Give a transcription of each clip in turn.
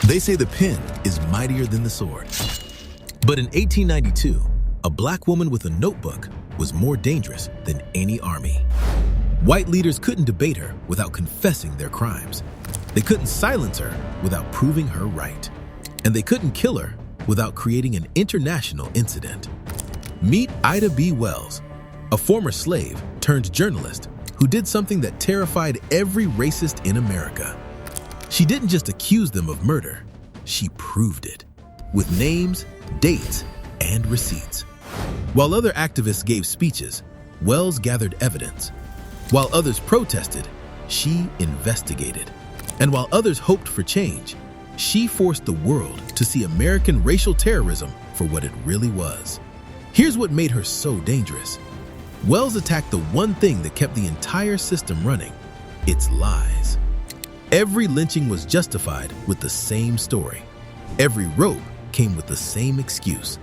They say the pen is mightier than the sword. But in 1892, a black woman with a notebook was more dangerous than any army. White leaders couldn't debate her without confessing their crimes. They couldn't silence her without proving her right. And they couldn't kill her without creating an international incident. Meet Ida B. Wells, a former slave turned journalist who did something that terrified every racist in America. She didn't just accuse them of murder, she proved it, with names, dates, and receipts. While other activists gave speeches, Wells gathered evidence. While others protested, she investigated. And while others hoped for change, she forced the world to see American racial terrorism for what it really was. Here's what made her so dangerous. Wells attacked the one thing that kept the entire system running: its lies. Every lynching was justified with the same story. Every rope came with the same excuse.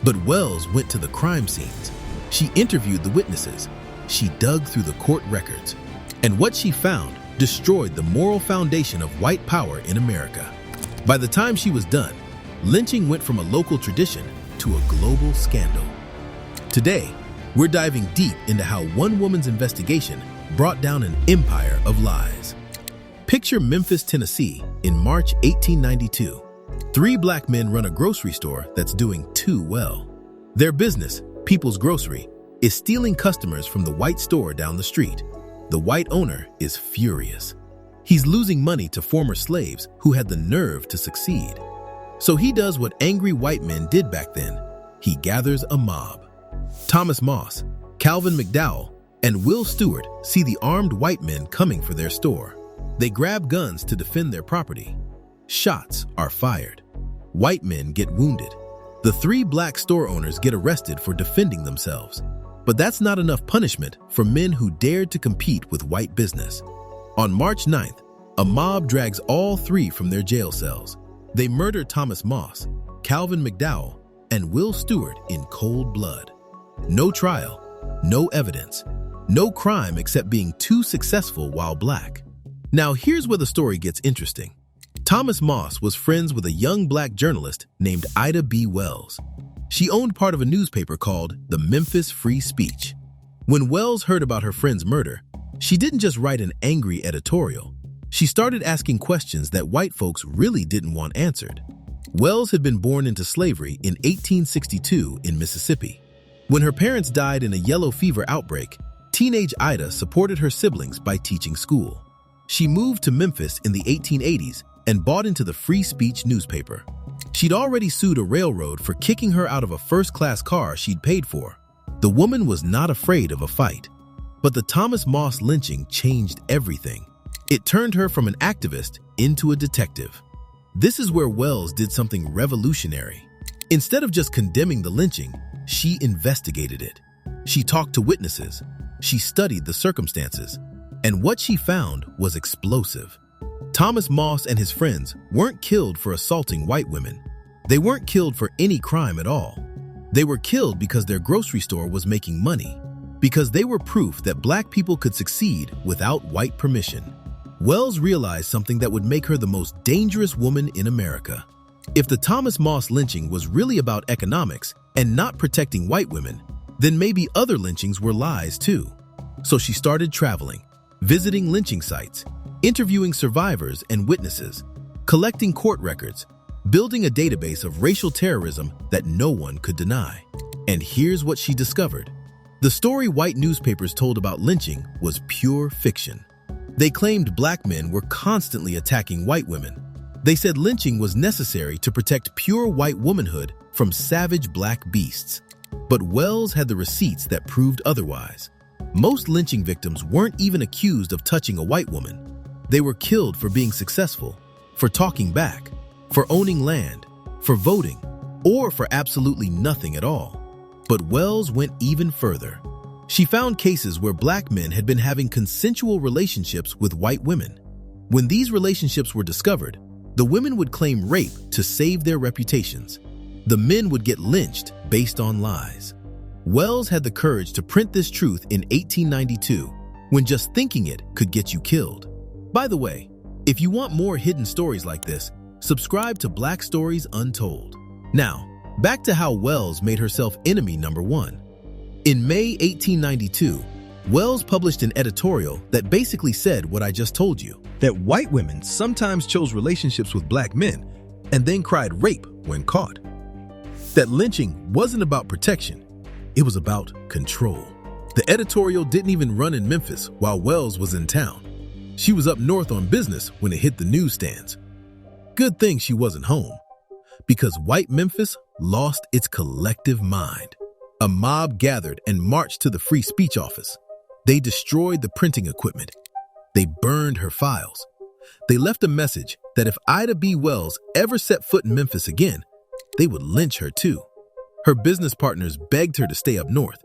But Wells went to the crime scenes. She interviewed the witnesses. She dug through the court records. And what she found destroyed the moral foundation of white power in America. By the time she was done, lynching went from a local tradition to a global scandal. Today, we're diving deep into how one woman's investigation brought down an empire of lies. Picture Memphis, Tennessee in March 1892. 3 black men run a grocery store that's doing too well. Their business, People's Grocery, is stealing customers from the white store down the street. The white owner is furious. He's losing money to former slaves who had the nerve to succeed. So he does what angry white men did back then. He gathers a mob. Thomas Moss, Calvin McDowell, and Will Stewart see the armed white men coming for their store. They grab guns to defend their property. Shots are fired. White men get wounded. The 3 black store owners get arrested for defending themselves. But that's not enough punishment for men who dared to compete with white business. On March 9th, a mob drags all 3 from their jail cells. They murder Thomas Moss, Calvin McDowell, and Will Stewart in cold blood. No trial, no evidence, no crime except being too successful while black. Now here's where the story gets interesting. Thomas Moss was friends with a young black journalist named Ida B. Wells. She owned part of a newspaper called the Memphis Free Speech. When Wells heard about her friend's murder, she didn't just write an angry editorial. She started asking questions that white folks really didn't want answered. Wells had been born into slavery in 1862 in Mississippi. When her parents died in a yellow fever outbreak, teenage Ida supported her siblings by teaching school. She moved to Memphis in the 1880s and bought into the Free Speech newspaper. She'd already sued a railroad for kicking her out of a first-class car she'd paid for. The woman was not afraid of a fight. But the Thomas Moss lynching changed everything. It turned her from an activist into a detective. This is where Wells did something revolutionary. Instead of just condemning the lynching, she investigated it. She talked to witnesses. She studied the circumstances. And what she found was explosive. Thomas Moss and his friends weren't killed for assaulting white women. They weren't killed for any crime at all. They were killed because their grocery store was making money, because they were proof that black people could succeed without white permission. Wells realized something that would make her the most dangerous woman in America. If the Thomas Moss lynching was really about economics and not protecting white women, then maybe other lynchings were lies too. So she started traveling, visiting lynching sites, interviewing survivors and witnesses, collecting court records, building a database of racial terrorism that no one could deny. And here's what she discovered. The story white newspapers told about lynching was pure fiction. They claimed black men were constantly attacking white women. They said lynching was necessary to protect pure white womanhood from savage black beasts. But Wells had the receipts that proved otherwise. Most lynching victims weren't even accused of touching a white woman. They were killed for being successful, for talking back, for owning land, for voting, or for absolutely nothing at all. But Wells went even further. She found cases where black men had been having consensual relationships with white women. When these relationships were discovered, the women would claim rape to save their reputations. The men would get lynched based on lies. Wells had the courage to print this truth in 1892, when just thinking it could get you killed. By the way, if you want more hidden stories like this, Subscribe to Black Stories Untold. Now, back to how Wells made herself enemy number one. In May 1892, Wells published an editorial that basically said what I just told you, that white women sometimes chose relationships with black men and then cried rape when caught. That lynching wasn't about protection, it was about control. The editorial didn't even run in Memphis while Wells was in town. She was up north on business when it hit the newsstands. Good thing she wasn't home, because white Memphis lost its collective mind. A mob gathered and marched to the free speech office. They destroyed the printing equipment. They burned her files. They left a message that if Ida B. Wells ever set foot in Memphis again, they would lynch her too. Her business partners begged her to stay up north.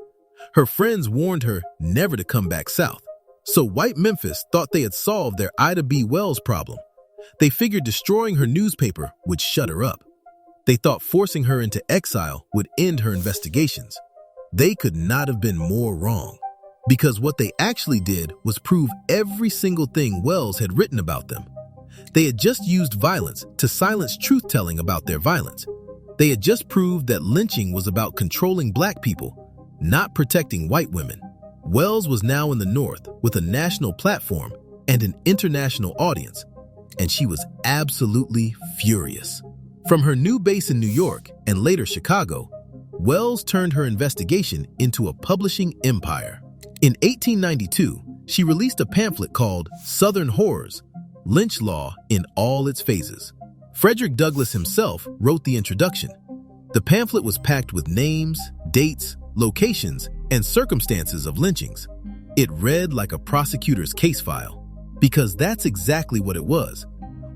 Her friends warned her never to come back south. So white Memphis thought they had solved their Ida B. Wells problem. They figured destroying her newspaper would shut her up. They thought forcing her into exile would end her investigations. They could not have been more wrong, because what they actually did was prove every single thing Wells had written about them. They had just used violence to silence truth-telling about their violence. They had just proved that lynching was about controlling black people, not protecting white women. Wells was now in the North with a national platform and an international audience, and she was absolutely furious. From her new base in New York and later Chicago, Wells turned her investigation into a publishing empire. In 1892, she released a pamphlet called Southern Horrors, Lynch Law in All Its Phases. Frederick Douglass himself wrote the introduction. The pamphlet was packed with names, dates, locations, and circumstances of lynchings. It read like a prosecutor's case file, because that's exactly what it was.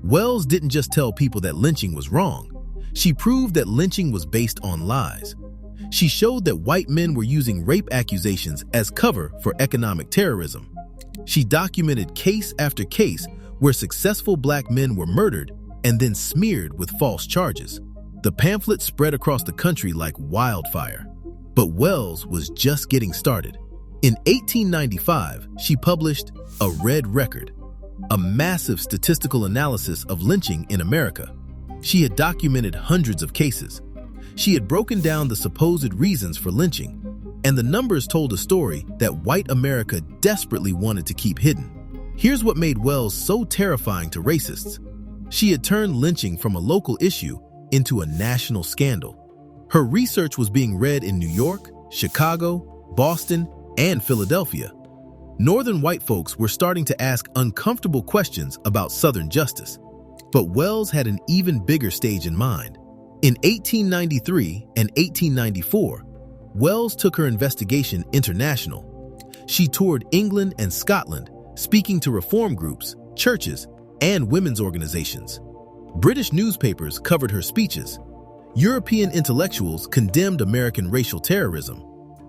Wells didn't just tell people that lynching was wrong. She proved that lynching was based on lies. She showed that white men were using rape accusations as cover for economic terrorism. She documented case after case where successful black men were murdered and then smeared with false charges. The pamphlet spread across the country like wildfire. But Wells was just getting started. In 1895, she published A Red Record, a massive statistical analysis of lynching in America. She had documented hundreds of cases. She had broken down the supposed reasons for lynching, and the numbers told a story that white America desperately wanted to keep hidden. Here's what made Wells so terrifying to racists. She had turned lynching from a local issue into a national scandal. Her research was being read in New York, Chicago, Boston, and Philadelphia. Northern white folks were starting to ask uncomfortable questions about Southern justice. But Wells had an even bigger stage in mind. In 1893 and 1894, Wells took her investigation international. She toured England and Scotland, speaking to reform groups, churches, and women's organizations. British newspapers covered her speeches. European intellectuals condemned American racial terrorism.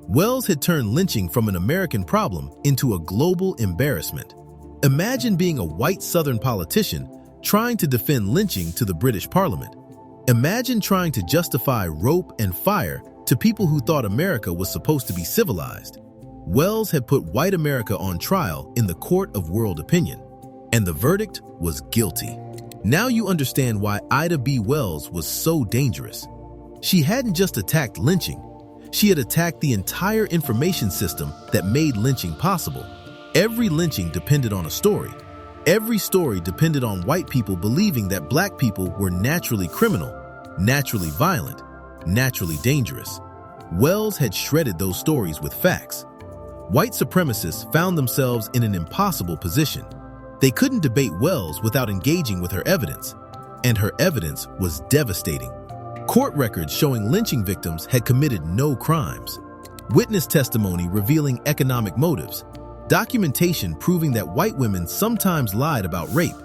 Wells had turned lynching from an American problem into a global embarrassment. Imagine being a white Southern politician trying to defend lynching to the British Parliament. Imagine trying to justify rope and fire to people who thought America was supposed to be civilized. Wells had put white America on trial in the court of world opinion, and the verdict was guilty. Now you understand why Ida B. Wells was so dangerous. She hadn't just attacked lynching. She had attacked the entire information system that made lynching possible. Every lynching depended on a story. Every story depended on white people believing that black people were naturally criminal, naturally violent, naturally dangerous. Wells had shredded those stories with facts. White supremacists found themselves in an impossible position. They couldn't debate Wells without engaging with her evidence, and her evidence was devastating. Court records showing lynching victims had committed no crimes. Witness testimony revealing economic motives. Documentation proving that white women sometimes lied about rape.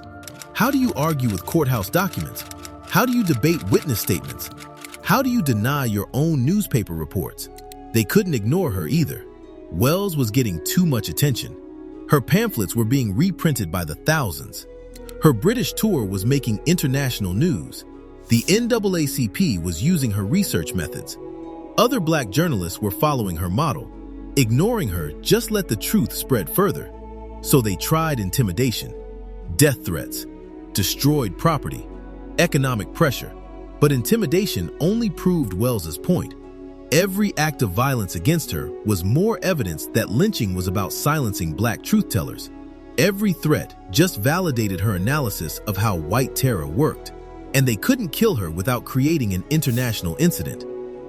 How do you argue with courthouse documents? How do you debate witness statements? How do you deny your own newspaper reports? They couldn't ignore her either. Wells was getting too much attention. Her pamphlets were being reprinted by the thousands. Her British tour was making international news. The NAACP was using her research methods. Other black journalists were following her model. Ignoring her just let the truth spread further. So they tried intimidation, death threats, destroyed property. economic pressure, but intimidation only proved Wells's point. Every act of violence against her was more evidence that lynching was about silencing black truth-tellers. Every threat just validated her analysis of how white terror worked, and they couldn't kill her without creating an international incident.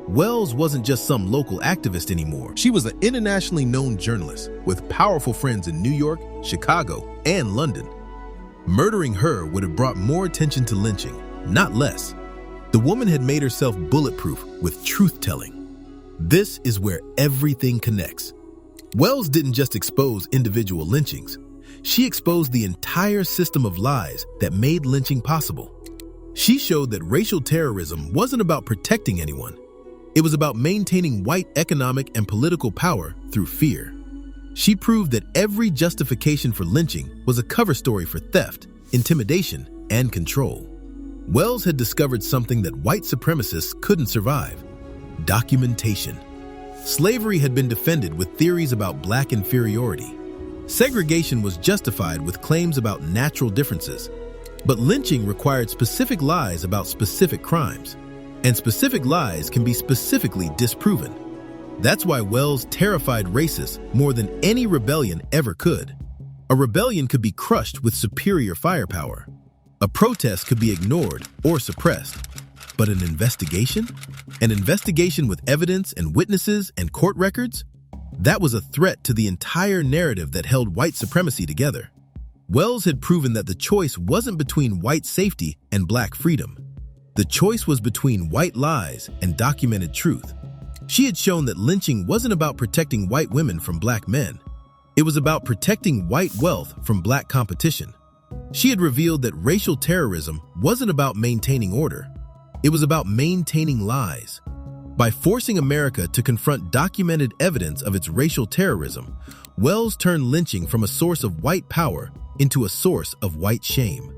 Wells wasn't just some local activist anymore. She was an internationally known journalist with powerful friends in New York, Chicago, and London. Murdering her would have brought more attention to lynching, not less. The woman had made herself bulletproof with truth-telling. This is where everything connects. Wells didn't just expose individual lynchings. She exposed the entire system of lies that made lynching possible. She showed that racial terrorism wasn't about protecting anyone. It was about maintaining white economic and political power through fear. She proved that every justification for lynching was a cover story for theft, intimidation, and control. Wells had discovered something that white supremacists couldn't survive: documentation. Slavery had been defended with theories about black inferiority. Segregation was justified with claims about natural differences. But lynching required specific lies about specific crimes, and specific lies can be specifically disproven. That's why Wells terrified racists more than any rebellion ever could. A rebellion could be crushed with superior firepower. A protest could be ignored or suppressed. But an investigation? An investigation with evidence and witnesses and court records? That was a threat to the entire narrative that held white supremacy together. Wells had proven that the choice wasn't between white safety and black freedom. The choice was between white lies and documented truth. She had shown that lynching wasn't about protecting white women from black men. It was about protecting white wealth from black competition. She had revealed that racial terrorism wasn't about maintaining order. It was about maintaining lies. By forcing America to confront documented evidence of its racial terrorism, Wells turned lynching from a source of white power into a source of white shame.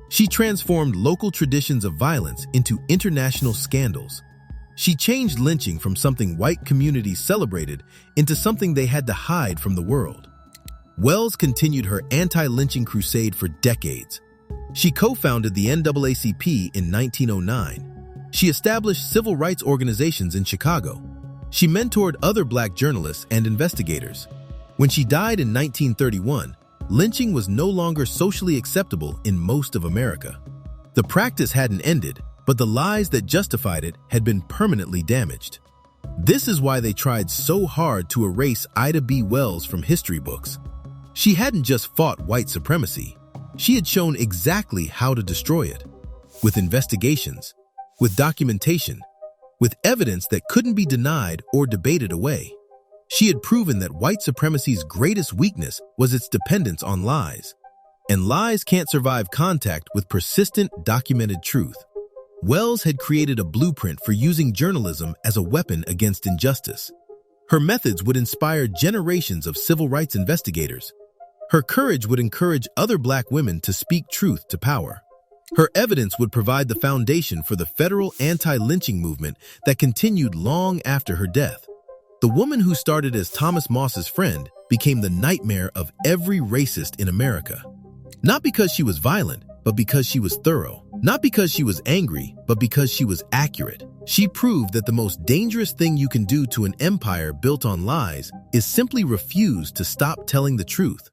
She transformed local traditions of violence into international scandals. She changed lynching from something white communities celebrated into something they had to hide from the world. Wells continued her anti-lynching crusade for decades. She co-founded the NAACP in 1909. She established civil rights organizations in Chicago. She mentored other black journalists and investigators. When she died in 1931, lynching was no longer socially acceptable in most of America. The practice hadn't ended, but the lies that justified it had been permanently damaged. This is why they tried so hard to erase Ida B. Wells from history books. She hadn't just fought white supremacy. She had shown exactly how to destroy it. With investigations, with documentation, with evidence that couldn't be denied or debated away. She had proven that white supremacy's greatest weakness was its dependence on lies. And lies can't survive contact with persistent, documented truth. Wells had created a blueprint for using journalism as a weapon against injustice. Her methods would inspire generations of civil rights investigators. Her courage would encourage other black women to speak truth to power. Her evidence would provide the foundation for the federal anti-lynching movement that continued long after her death. The woman who started as Thomas Moss's friend became the nightmare of every racist in America. Not because she was violent, but because she was thorough. Not because she was angry, but because she was accurate. She proved that the most dangerous thing you can do to an empire built on lies is simply refuse to stop telling the truth.